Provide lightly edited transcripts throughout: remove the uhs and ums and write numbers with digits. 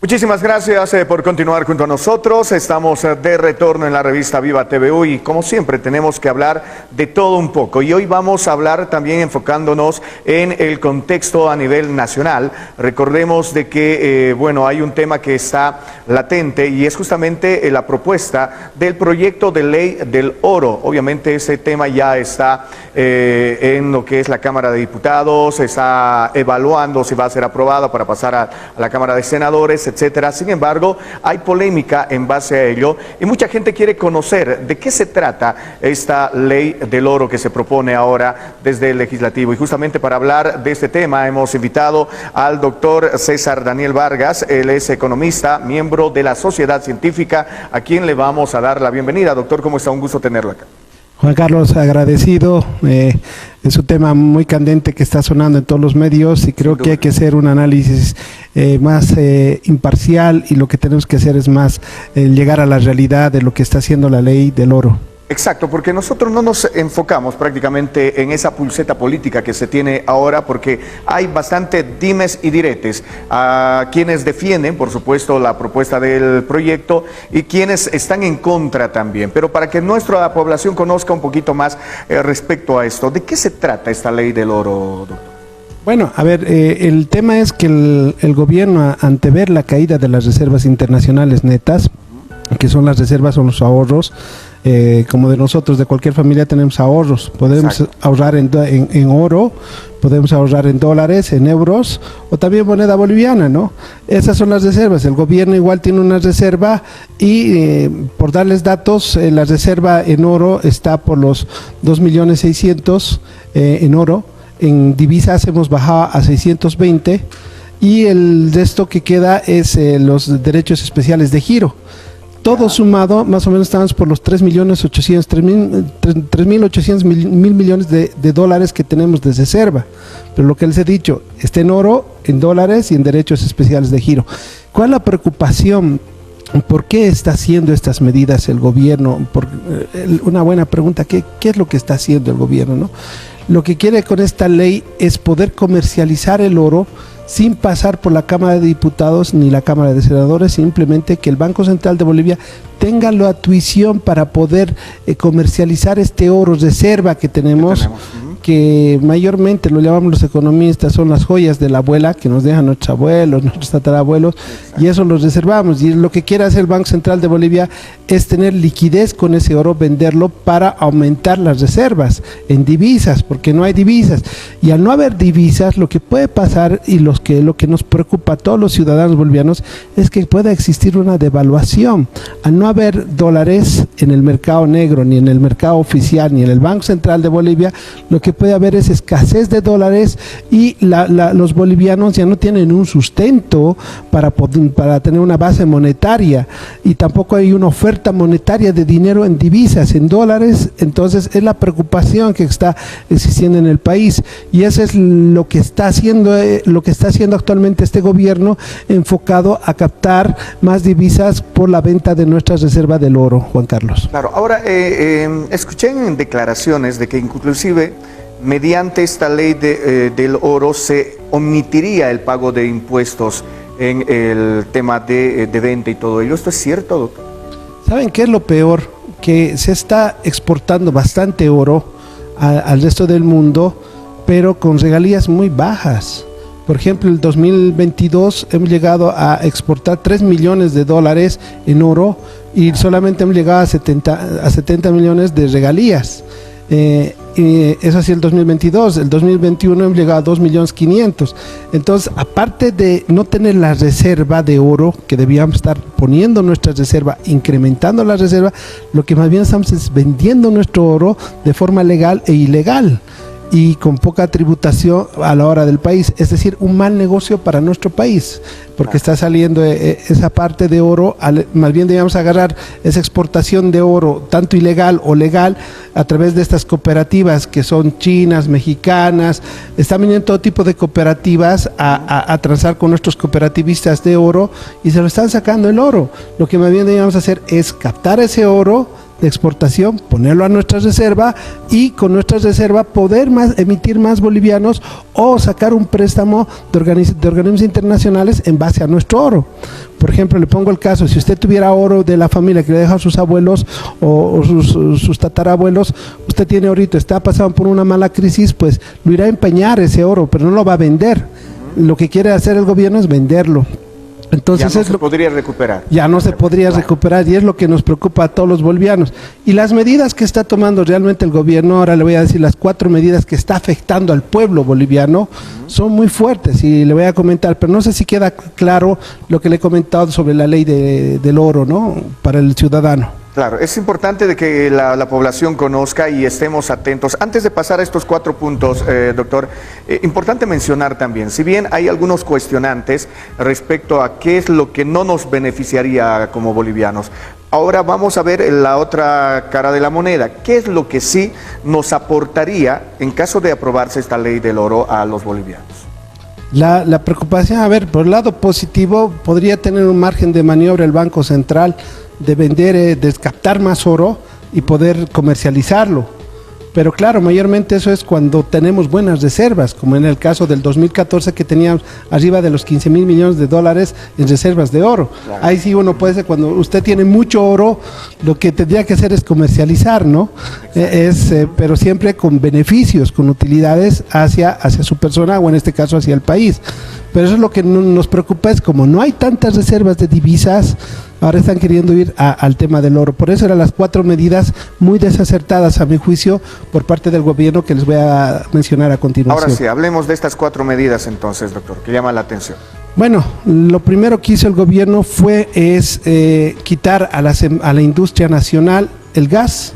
Muchísimas gracias por continuar junto a nosotros. Estamos de retorno en la revista Viva TVU y como siempre tenemos que hablar de todo un poco. Y hoy vamos a hablar también enfocándonos en el contexto a nivel nacional. Recordemos de que, hay un tema que está latente y es justamente la propuesta del proyecto de ley del oro. Obviamente ese tema ya está en lo que es la Cámara de Diputados, se está evaluando si va a ser aprobado para pasar a la Cámara de Senadores, etcétera. Sin embargo, hay polémica en base a ello y mucha gente quiere conocer de qué se trata esta ley del oro que se propone ahora desde el Legislativo. Y justamente para hablar de este tema hemos invitado al doctor César Daniel Vargas. Él es economista, miembro de la Sociedad Científica, a quien le vamos a dar la bienvenida. Doctor, ¿cómo está? Un gusto tenerlo acá. Juan Carlos, agradecido. Es un tema muy candente que está sonando en todos los medios y creo que hay que hacer un análisis más imparcial y lo que tenemos que hacer es más llegar a la realidad de lo que está haciendo la ley del oro. Exacto, porque nosotros no nos enfocamos prácticamente en esa pulseta política que se tiene ahora, porque hay bastante dimes y diretes a quienes defienden, por supuesto, la propuesta del proyecto y quienes están en contra también. Pero para que nuestra población conozca un poquito más respecto a esto, ¿de qué se trata esta ley del oro, doctor? Bueno, a ver, el tema es que el gobierno, ante ver la caída de las reservas internacionales netas, que son las reservas, son los ahorros, como de nosotros, de cualquier familia tenemos ahorros, podemos ahorrar en oro, podemos ahorrar en dólares, en euros o también moneda boliviana, ¿no? Esas son las reservas. El gobierno igual tiene una reserva y por darles datos, la reserva en oro está por los 2.600.000 en oro. En divisas hemos bajado a 620 y el resto que queda es los derechos especiales de giro. Todo sumado, más o menos estamos por los 3.800.000 millones de dólares que tenemos de reserva. Pero lo que les he dicho, está en oro, en dólares y en derechos especiales de giro. ¿Cuál es la preocupación? ¿Por qué está haciendo estas medidas el gobierno? Una buena pregunta, ¿qué es lo que está haciendo el gobierno, no? Lo que quiere con esta ley es poder comercializar el oro sin pasar por la Cámara de Diputados ni la Cámara de Senadores, simplemente que el Banco Central de Bolivia tenga la tuición para poder comercializar este oro reserva que tenemos. Que mayormente lo llamamos los economistas, son las joyas de la abuela que nos dejan nuestros abuelos, nuestros tatarabuelos, y eso los reservamos. Y lo que quiere hacer el Banco Central de Bolivia es tener liquidez con ese oro, venderlo para aumentar las reservas en divisas, porque no hay divisas. Y al no haber divisas, lo que puede pasar y lo que nos preocupa a todos los ciudadanos bolivianos es que pueda existir una devaluación. Al no haber dólares en el mercado negro, ni en el mercado oficial, ni en el Banco Central de Bolivia, lo que puede haber es escasez de dólares y los bolivianos ya no tienen un sustento para tener una base monetaria y tampoco hay una oferta monetaria de dinero en divisas, en dólares. Entonces es la preocupación que está existiendo en el país y eso es lo que está haciendo actualmente este gobierno, enfocado a captar más divisas por la venta de nuestra reserva del oro, Juan Carlos. Claro, ahora escuché en declaraciones de que inclusive mediante esta ley del oro se omitiría el pago de impuestos en el tema de venta y todo ello. ¿Esto es cierto, doctor? ¿Saben qué es lo peor? Que se está exportando bastante oro al resto del mundo, pero con regalías muy bajas. Por ejemplo, en el 2022 hemos llegado a exportar 3 millones de dólares en oro y solamente hemos llegado a 70 millones de regalías. Eso así el 2022, el 2021 hemos llegado a 2.500.000. Entonces, aparte de no tener la reserva de oro, que debíamos estar poniendo nuestra reserva, incrementando la reserva, lo que más bien estamos es vendiendo nuestro oro de forma legal e ilegal y con poca tributación a la hora del país, es decir, un mal negocio para nuestro país, porque está saliendo esa parte de oro, más bien debíamos agarrar esa exportación de oro, tanto ilegal o legal, a través de estas cooperativas que son chinas, mexicanas, están viniendo todo tipo de cooperativas a transar con nuestros cooperativistas de oro y se lo están sacando el oro. Lo que más bien debíamos hacer es captar ese oro, de exportación, ponerlo a nuestra reserva y con nuestra reserva poder emitir más bolivianos o sacar un préstamo de organismos internacionales en base a nuestro oro. Por ejemplo, le pongo el caso, si usted tuviera oro de la familia que le deja a sus abuelos o sus tatarabuelos, usted tiene ahorita, está pasando por una mala crisis, pues lo irá a empeñar ese oro, pero no lo va a vender. Lo que quiere hacer el gobierno es venderlo. Entonces ya no se podría recuperar. Ya no se podría recuperar y es lo que nos preocupa a todos los bolivianos. Y las medidas que está tomando realmente el gobierno, ahora le voy a decir las 4 medidas que está afectando al pueblo boliviano, son muy fuertes y le voy a comentar, pero no sé si queda claro lo que le he comentado sobre la ley del oro, ¿no? Para el ciudadano. Claro, es importante de que la población conozca y estemos atentos. Antes de pasar a estos 4 puntos, doctor, importante mencionar también, si bien hay algunos cuestionantes respecto a qué es lo que no nos beneficiaría como bolivianos, ahora vamos a ver la otra cara de la moneda. ¿Qué es lo que sí nos aportaría en caso de aprobarse esta ley del oro a los bolivianos? La preocupación, a ver, por el lado positivo, podría tener un margen de maniobra el Banco Central de vender, de captar más oro y poder comercializarlo. Pero claro, mayormente eso es cuando tenemos buenas reservas, como en el caso del 2014 que teníamos arriba de los 15,000 millones de dólares en reservas de oro. Claro. Ahí sí uno puede ser, cuando usted tiene mucho oro, lo que tendría que hacer es comercializar, ¿no? Pero siempre con beneficios, con utilidades hacia su persona o en este caso hacia el país. Pero eso es lo que nos preocupa, es como no hay tantas reservas de divisas, ahora están queriendo ir al tema del oro. Por eso eran las 4 medidas muy desacertadas a mi juicio por parte del gobierno que les voy a mencionar a continuación. Ahora sí, hablemos de estas 4 medidas entonces, doctor, que llaman la atención. Bueno, lo primero que hizo el gobierno es quitar a la industria nacional el gas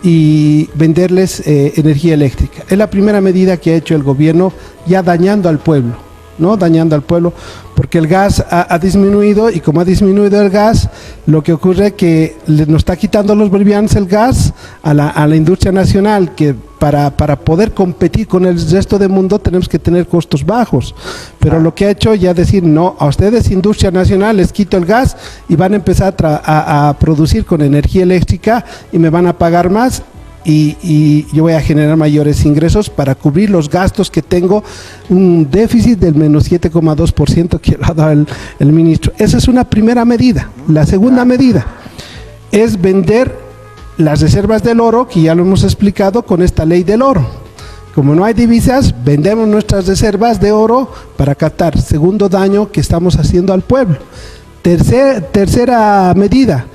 y venderles energía eléctrica. Es la primera medida que ha hecho el gobierno, ya dañando al pueblo. ¿No? Dañando al pueblo, porque el gas ha disminuido y como ha disminuido el gas, lo que ocurre es que nos está quitando a los bolivianos el gas a la industria nacional, que para poder competir con el resto del mundo tenemos que tener costos bajos, pero lo que ha hecho ya decir, no, a ustedes industria nacional les quito el gas y van a empezar a producir con energía eléctrica y me van a pagar más. Y yo voy a generar mayores ingresos para cubrir los gastos que tengo, un déficit del menos 7,2% que ha dado el ministro. Esa es una primera medida. La segunda medida es vender las reservas del oro, que ya lo hemos explicado con esta ley del oro. Como no hay divisas, vendemos nuestras reservas de oro para captar. Segundo daño que estamos haciendo al pueblo. Tercera medida.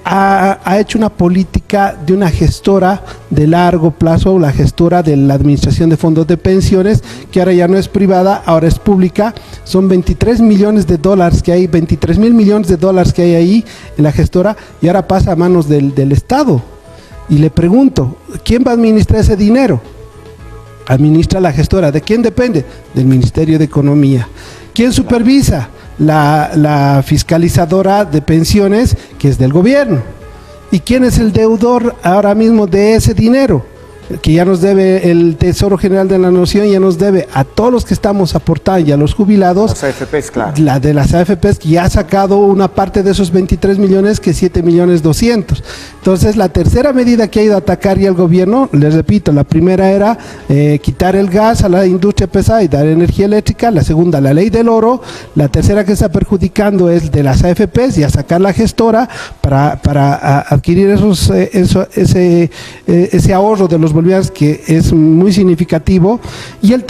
Ha hecho una política de una gestora de largo plazo, la gestora de la administración de fondos de pensiones, que ahora ya no es privada, ahora es pública. Son 23 millones de dólares que hay, 23,000 millones de dólares que hay ahí en la gestora, y ahora pasa a manos del Estado. Y le pregunto, ¿quién va a administrar ese dinero? Administra la gestora. ¿De quién depende? Del Ministerio de Economía. ¿Quién supervisa? La fiscalizadora de pensiones, que es del gobierno. ¿Y quién es el deudor ahora mismo de ese dinero? Que ya nos debe el Tesoro General de la Nación, ya nos debe a todos los que estamos aportando y a los jubilados. Las AFPs, claro. La de las AFPs, que ya ha sacado una parte de esos 23 millones, que 7,200,000. Entonces, la tercera medida que ha ido a atacar ya el gobierno, les repito, la primera era quitar el gas a la industria pesada y dar energía eléctrica. La segunda, la ley del oro. La tercera que está perjudicando es de las AFPs, y a sacar la gestora para adquirir ese ahorro de los bolivianos, que es muy significativo. Y el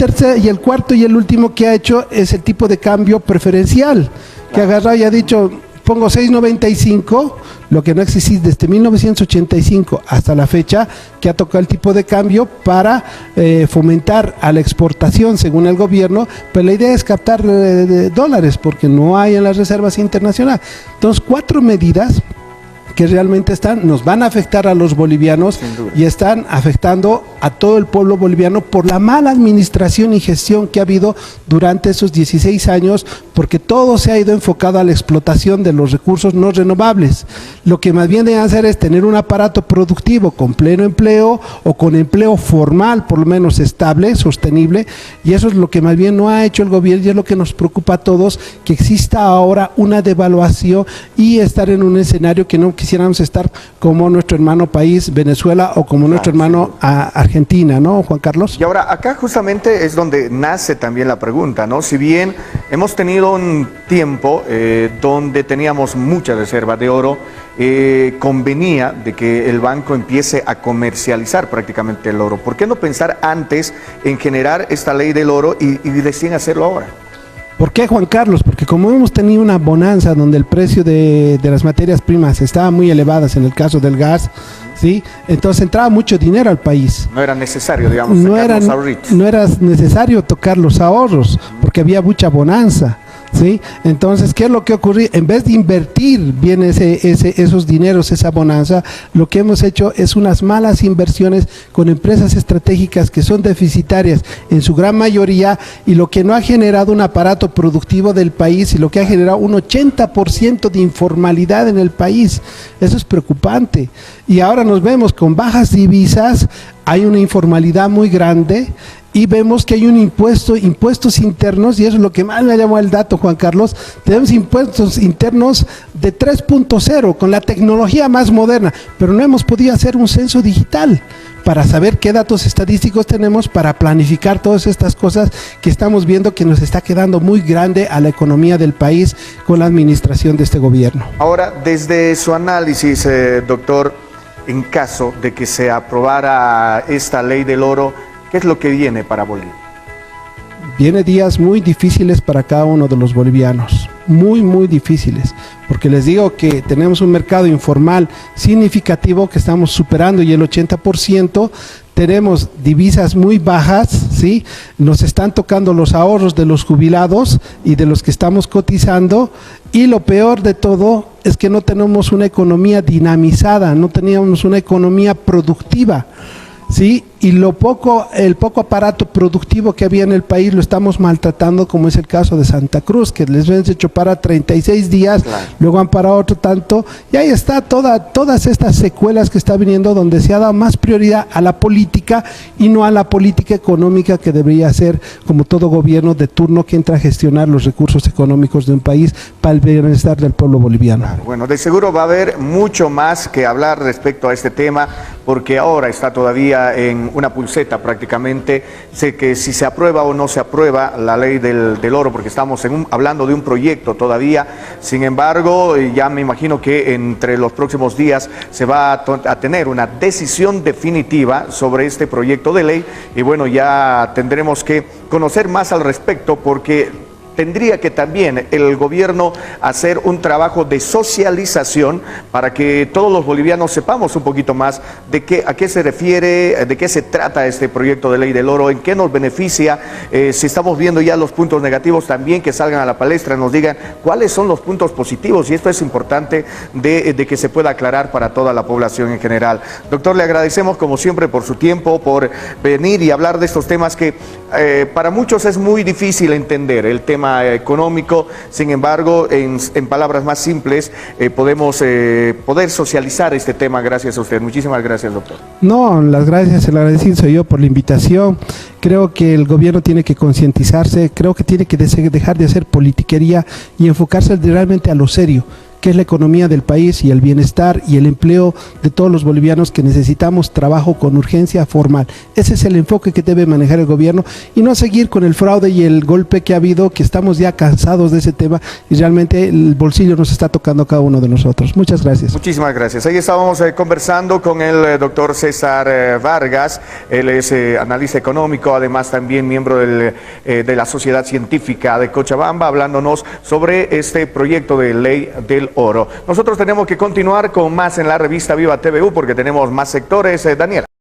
cuarto y el último que ha hecho es el tipo de cambio preferencial, que ha agarrado y ha dicho, pongo 6,95, lo que no existía desde 1985 hasta la fecha, que ha tocado el tipo de cambio para fomentar a la exportación, según el gobierno. Pero la idea es captar dólares, porque no hay en las reservas internacionales. Entonces, 4 medidas que realmente nos van a afectar a los bolivianos y están afectando a todo el pueblo boliviano por la mala administración y gestión que ha habido durante esos 16 años, porque todo se ha ido enfocado a la explotación de los recursos no renovables. Lo que más bien deben hacer es tener un aparato productivo con pleno empleo o con empleo formal, por lo menos estable, sostenible, y eso es lo que más bien no ha hecho el gobierno, y es lo que nos preocupa a todos, que exista ahora una devaluación y estar en un escenario que quisiéramos estar como nuestro hermano país Venezuela o como nuestro hermano Argentina, ¿no, Juan Carlos? Y ahora, acá justamente es donde nace también la pregunta, ¿no? Si bien hemos tenido un tiempo donde teníamos mucha reserva de oro, convenía de que el banco empiece a comercializar prácticamente el oro. ¿Por qué no pensar antes en generar esta ley del oro y recién hacerlo ahora? ¿Por qué, Juan Carlos? Porque como hemos tenido una bonanza donde el precio de las materias primas estaba muy elevadas, en el caso del gas, ¿sí? Entonces entraba mucho dinero al país. No era necesario, digamos, no era necesario tocar los ahorros, porque había mucha bonanza. ¿Sí? Entonces, ¿qué es lo que ocurrió? En vez de invertir bien esos dineros, esa bonanza, lo que hemos hecho es unas malas inversiones con empresas estratégicas que son deficitarias en su gran mayoría, y lo que no ha generado un aparato productivo del país, y lo que ha generado un 80% de informalidad en el país. Eso es preocupante. Y ahora nos vemos con bajas divisas, hay una informalidad muy grande, y vemos que hay un impuestos internos, y eso es lo que más me llamó el dato, Juan Carlos. Tenemos impuestos internos de 3.0 con la tecnología más moderna, pero no hemos podido hacer un censo digital para saber qué datos estadísticos tenemos para planificar todas estas cosas que estamos viendo que nos está quedando muy grande a la economía del país con la administración de este gobierno. Ahora, desde su análisis, doctor, en caso de que se aprobara esta ley del oro, ¿qué es lo que viene para Bolivia? Viene días muy difíciles para cada uno de los bolivianos, muy difíciles, porque les digo que tenemos un mercado informal significativo que estamos superando y el 80%, tenemos divisas muy bajas, ¿sí? Nos están tocando los ahorros de los jubilados y de los que estamos cotizando, y lo peor de todo es que no tenemos una economía dinamizada, no teníamos una economía productiva, ¿sí? Y el poco aparato productivo que había en el país lo estamos maltratando, como es el caso de Santa Cruz, que les han hecho parar 36 días, claro. Luego han parado otro tanto, y ahí está todas estas secuelas que está viniendo, donde se ha dado más prioridad a la política y no a la política económica, que debería ser, como todo gobierno de turno, que entra a gestionar los recursos económicos de un país para el bienestar del pueblo boliviano. Claro, bueno, de seguro va a haber mucho más que hablar respecto a este tema, porque ahora está todavía en una pulseta prácticamente. Sé que si se aprueba o no se aprueba la ley del oro, porque estamos hablando de un proyecto todavía. Sin embargo, ya me imagino que entre los próximos días se va a tener una decisión definitiva sobre este proyecto de ley, y bueno, ya tendremos que conocer más al respecto, porque tendría que también el gobierno hacer un trabajo de socialización para que todos los bolivianos sepamos un poquito más de a qué se refiere, de qué se trata este proyecto de ley del oro, en qué nos beneficia. Si estamos viendo ya los puntos negativos, también que salgan a la palestra, nos digan cuáles son los puntos positivos, y esto es importante de que se pueda aclarar para toda la población en general. Doctor, le agradecemos como siempre por su tiempo, por venir y hablar de estos temas que para muchos es muy difícil entender, el tema económico. Sin embargo, en palabras más simples, podemos poder socializar este tema gracias a usted. Muchísimas gracias, doctor. No, las gracias, el agradecido soy yo por la invitación. Creo que el gobierno tiene que concientizarse, creo que tiene que dejar de hacer politiquería y enfocarse realmente a lo serio, que es la economía del país y el bienestar y el empleo de todos los bolivianos, que necesitamos trabajo con urgencia formal. Ese es el enfoque que debe manejar el gobierno, y no seguir con el fraude y el golpe que ha habido, que estamos ya cansados de ese tema, y realmente el bolsillo nos está tocando a cada uno de nosotros. Muchas gracias. Muchísimas gracias. Ahí estábamos conversando con el doctor César Vargas. Él es analista económico, además también miembro de la Sociedad Científica de Cochabamba, hablándonos sobre este proyecto de ley del oro. Nosotros tenemos que continuar con más en la revista Viva TVU, porque tenemos más sectores. Daniela.